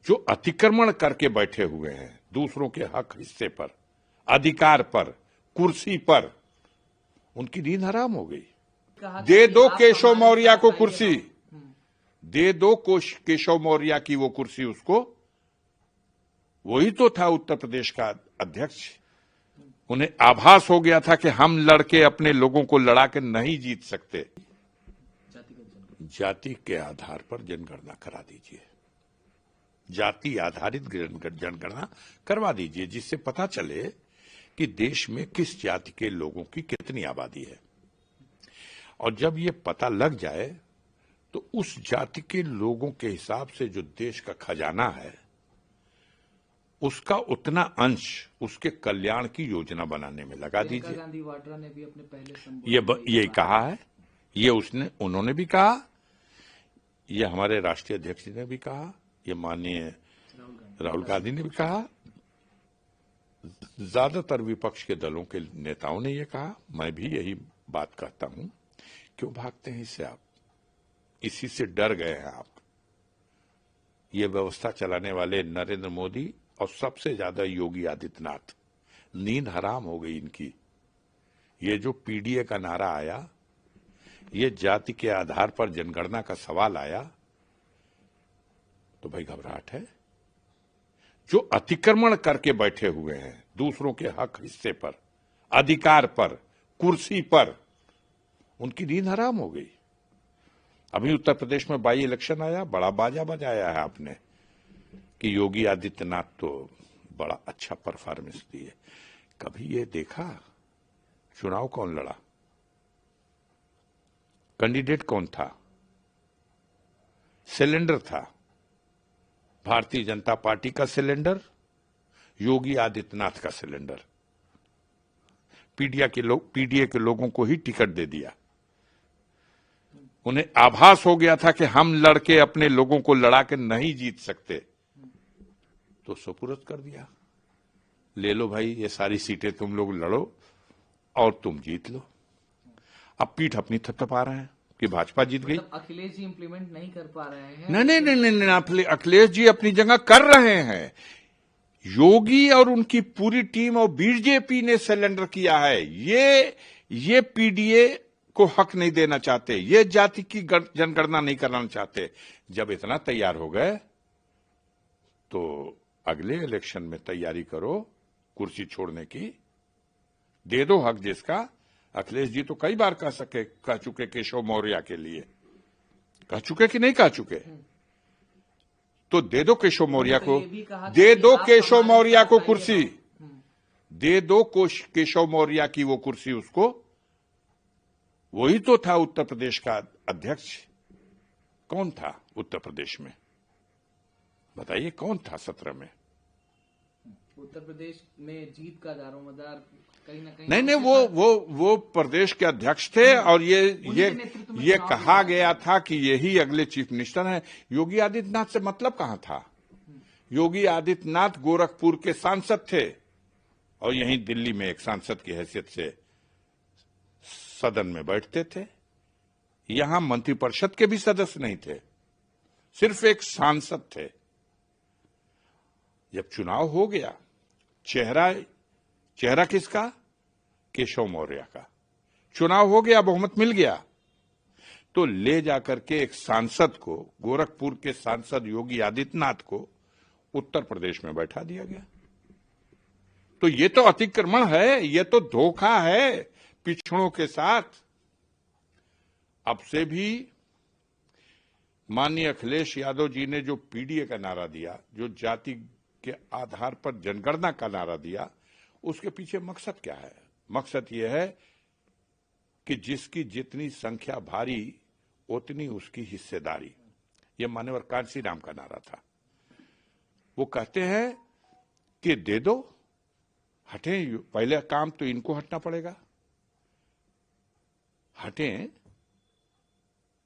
जो अतिक्रमण करके बैठे हुए हैं दूसरों के हक हिस्से पर, अधिकार पर, कुर्सी पर, उनकी नींद हराम हो गई। दे दो केशव मौर्य को कुर्सी, दे दो केशव मौर्य की वो कुर्सी उसको। वही तो था उत्तर प्रदेश का अध्यक्ष। उन्हें आभास हो गया था कि हम लड़के अपने लोगों को लड़ा के नहीं जीत सकते। जाति के आधार पर जनगणना करा दीजिए, जाति आधारित जनगणना करवा दीजिए, जिससे पता चले कि देश में किस जाति के लोगों की कितनी आबादी है। और जब ये पता लग जाए तो उस जाति के लोगों के हिसाब से जो देश का खजाना है उसका उतना अंश उसके कल्याण की योजना बनाने में लगा दीजिए। गांधी वाड्रा ने भी अपने पहले ये कहा है, ये उन्होंने भी कहा, ये हमारे राष्ट्रीय अध्यक्ष ने भी कहा, ये माननीय राहुल गांधी ने भी कहा, ज्यादातर विपक्ष के दलों के नेताओं ने ये कहा। मैं भी यही बात कहता हूं। क्यों भागते हैं इससे आप? इसी से डर गए हैं आप। ये व्यवस्था चलाने वाले नरेंद्र मोदी और सबसे ज्यादा योगी आदित्यनाथ, नींद हराम हो गई इनकी। ये जो पीडीए का नारा आया, ये जाति के आधार पर जनगणना का सवाल आया, तो भाई घबराहट है। जो अतिक्रमण करके बैठे हुए हैं दूसरों के हक हिस्से पर, अधिकार पर, कुर्सी पर, उनकी नींद हराम हो गई। अभी उत्तर प्रदेश में बाई इलेक्शन आया, बड़ा बाजा बजाया है आपने कि योगी आदित्यनाथ तो बड़ा अच्छा परफॉर्मेंस दिए। कभी ये देखा चुनाव कौन लड़ा, कैंडिडेट कौन था? सिलेंडर था, भारतीय जनता पार्टी का सिलेंडर, योगी आदित्यनाथ का सिलेंडर। पीडीए के लोगों को ही टिकट दे दिया। उन्हें आभास हो गया था कि हम लड़के अपने लोगों को लड़ा के नहीं जीत सकते, तो सुपुर्द कर दिया। ले लो भाई, ये सारी सीटें तुम लोग लड़ो और तुम जीत लो। अब पीठ अपनी थपथपा रहे हैं कि भाजपा जीत गई। अखिलेश जी इंप्लीमेंट नहीं कर पा रहे हैं। नहीं, अखिलेश जी अपनी जगह कर रहे हैं। योगी और उनकी पूरी टीम और बीजेपी ने सिलेंडर किया है। ये पीडीए को हक नहीं देना चाहते, ये जाति की जनगणना नहीं कराना चाहते। जब इतना तैयार हो गए तो अगले इलेक्शन में तैयारी करो कुर्सी छोड़ने की, दे दो हक जिसका। अखिलेश जी तो कई बार कह चुके केशव मौर्य के लिए, कह चुके कि नहीं कह चुके? तो दे दो केशव मौर्य को, दे दो केशव मौर्य को कुर्सी, दे दो केशव मौर्य की वो कुर्सी उसको। वही तो था उत्तर प्रदेश का अध्यक्ष। कौन था उत्तर प्रदेश में? बताइए कौन था 17 में? उत्तर प्रदेश में जीत का दारोमदार कहीं ना कहीं नहीं, वो प्रदेश के अध्यक्ष थे। और ये कहा गया था कि यही अगले चीफ मिनिस्टर हैं। योगी आदित्यनाथ से मतलब कहां था? योगी आदित्यनाथ गोरखपुर के सांसद थे और यहीं दिल्ली में एक सांसद की हैसियत से सदन में बैठते थे। यहां मंत्रिपरिषद के भी सदस्य नहीं थे, सिर्फ एक सांसद थे। जब चुनाव हो गया, चेहरा किसका? केशव मौर्य का। चुनाव हो गया, बहुमत मिल गया, तो ले जाकर के एक सांसद को, गोरखपुर के सांसद योगी आदित्यनाथ को उत्तर प्रदेश में बैठा दिया गया। तो ये तो अतिक्रमण है, ये तो धोखा है पिछड़ों के साथ। अब से भी माननीय अखिलेश यादव जी ने जो पीडीए का नारा दिया, जो जाति के आधार पर जनगणना का नारा दिया, उसके पीछे मकसद क्या है? मकसद यह है कि जिसकी जितनी संख्या भारी उतनी उसकी हिस्सेदारी। यह मान्यवर कांसी राम का नारा था। वो कहते हैं कि दे दो, हटें, पहले काम तो इनको हटना पड़ेगा, हटें,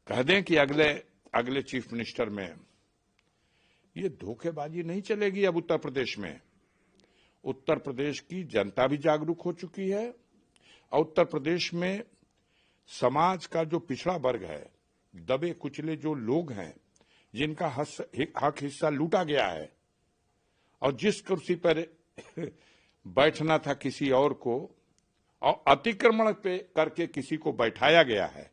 कह दें कि अगले चीफ मिनिस्टर में। ये धोखेबाजी नहीं चलेगी अब उत्तर प्रदेश में। उत्तर प्रदेश की जनता भी जागरूक हो चुकी है और उत्तर प्रदेश में समाज का जो पिछड़ा वर्ग है, दबे कुचले जो लोग हैं, जिनका हक हिस्सा लूटा गया है, और जिस कुर्सी पर बैठना था किसी और को, और अतिक्रमण पे करके किसी को बैठाया गया है,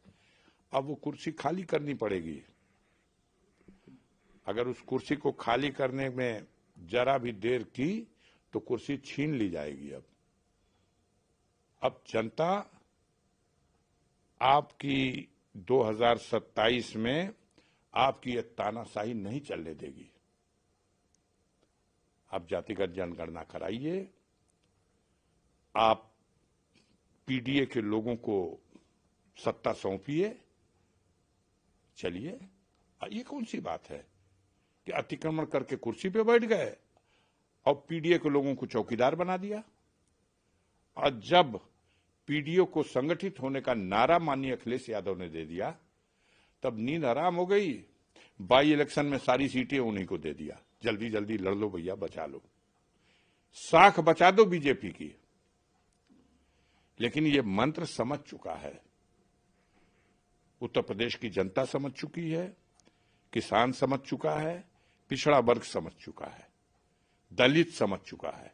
अब वो कुर्सी खाली करनी पड़ेगी। अगर उस कुर्सी को खाली करने में जरा भी देर की तो कुर्सी छीन ली जाएगी। अब जनता आपकी 2027 में आपकी ये तानाशाही नहीं चलने देगी। आप जातिगत जनगणना कराइए, आप पीडीए के लोगों को सत्ता सौंपिए, चलिए। ये कौन सी बात है कि अतिक्रमण करके कुर्सी पे बैठ गए और पीडीए के लोगों को चौकीदार बना दिया। और जब पीडीओ को संगठित होने का नारा माननीय अखिलेश यादव ने दे दिया, तब नींद हराम हो गई। बाई इलेक्शन में सारी सीटें उन्हीं को दे दिया, जल्दी जल्दी लड़ लो भैया, बचा लो, साख बचा दो बीजेपी की। लेकिन ये मंत्र समझ चुका है, उत्तर प्रदेश की जनता समझ चुकी है, किसान समझ चुका है, पिछड़ा वर्ग समझ चुका है, दलित समझ चुका है,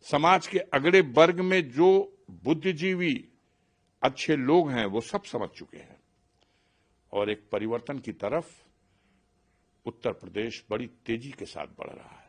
समाज के अगड़े वर्ग में जो बुद्धिजीवी अच्छे लोग हैं वो सब समझ चुके हैं। और एक परिवर्तन की तरफ उत्तर प्रदेश बड़ी तेजी के साथ बढ़ रहा है।